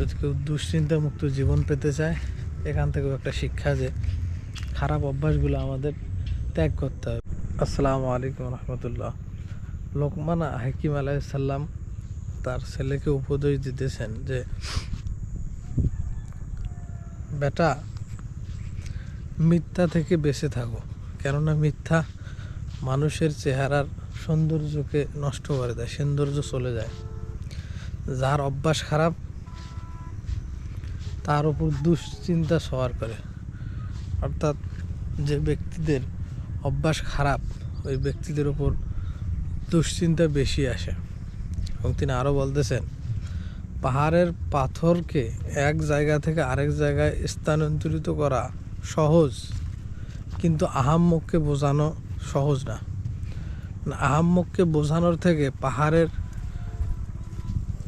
যদি কেউ দুশ্চিন্তা মুক্ত জীবন পেতে চায়, এখান থেকেও একটা শিক্ষা যে খারাপ অভ্যাসগুলো আমাদের ত্যাগ করতে হবে। আসসালামু আলাইকুম রহমতুল্লাহ। লোকমান হাকিম আলাইসাল্লাম তার ছেলেকে উপদেশ দিতেছেন যে, বেটা, মিথ্যা থেকে বেঁচে থাকো, কেননা মিথ্যা মানুষের চেহারার সৌন্দর্যকে নষ্ট করে দেয়, সৌন্দর্য চলে যায়। যার অভ্যাস খারাপ তার উপর দুশ্চিন্তা সওয়ার করে, অর্থাৎ যে ব্যক্তিদের অভ্যাস খারাপ ওই ব্যক্তিদের উপর দুশ্চিন্তা বেশি আসে। এবং তিনি আরও বলতেছেন, পাহাড়ের পাথরকে এক জায়গা থেকে আরেক জায়গায় স্থানান্তরিত করা সহজ, কিন্তু আহাম্মককে বোঝানো সহজ না। আহাম্মককে বোঝানোর থেকে পাহাড়ের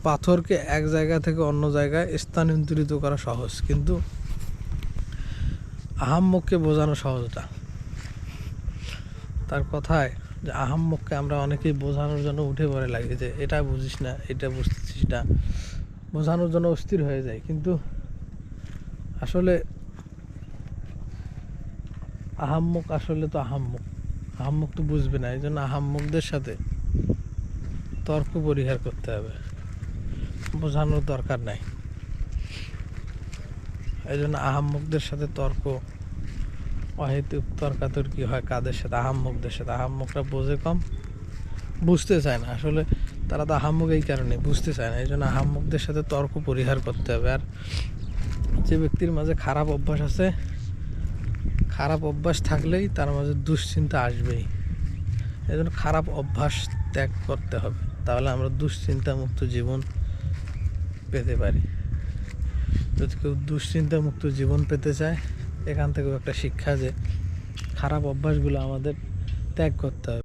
পাথরকে এক জায়গা থেকে অন্য জায়গায় স্থানান্তরিত করা সহজ, কিন্তু আহাম্মককে বোঝানো সহজ না। তার কথায় যে আহাম্মককে আমরা অনেকেই বোঝানোর জন্য উঠে পড়ে লাগে, যে এটা বুঝিস না, এটা বুঝতেছিস না, বোঝানোর জন্য অস্থির হয়ে যায়। কিন্তু আসলে আহাম্মক আসলে তো আহাম্মক তো বুঝবে না। এই জন্য আহাম্মকদের সাথে তর্ক পরিহার করতে হবে, বোঝানোর দরকার নাই। এই জন্য আহাম্মকদের সাথে তর্ক, অহেতুক তর্কাতর্কি হয় কাদের সাথে? আহাম্মকদের সাথে। আহাম্মকরা বোঝে কম, বুঝতে চায় না। আসলে তারা তো আহাম্মক এই কারণে বুঝতে চায় না। এই জন্য আহাম্মকদের সাথে তর্ক পরিহার করতে হবে। আর যে ব্যক্তির মাঝে খারাপ অভ্যাস আছে, খারাপ অভ্যাস থাকলেই তার মাঝে দুশ্চিন্তা আসবেই। এই জন্য খারাপ অভ্যাস ত্যাগ করতে হবে, তাহলে আমরা দুশ্চিন্তা মুক্ত জীবন পেতে পারি। যদি কেউ দুশ্চিন্তা মুক্ত জীবন পেতে চায়, এখান থেকেও একটা শিক্ষা যে খারাপ অভ্যাসগুলো আমাদের ত্যাগ করতে হবে।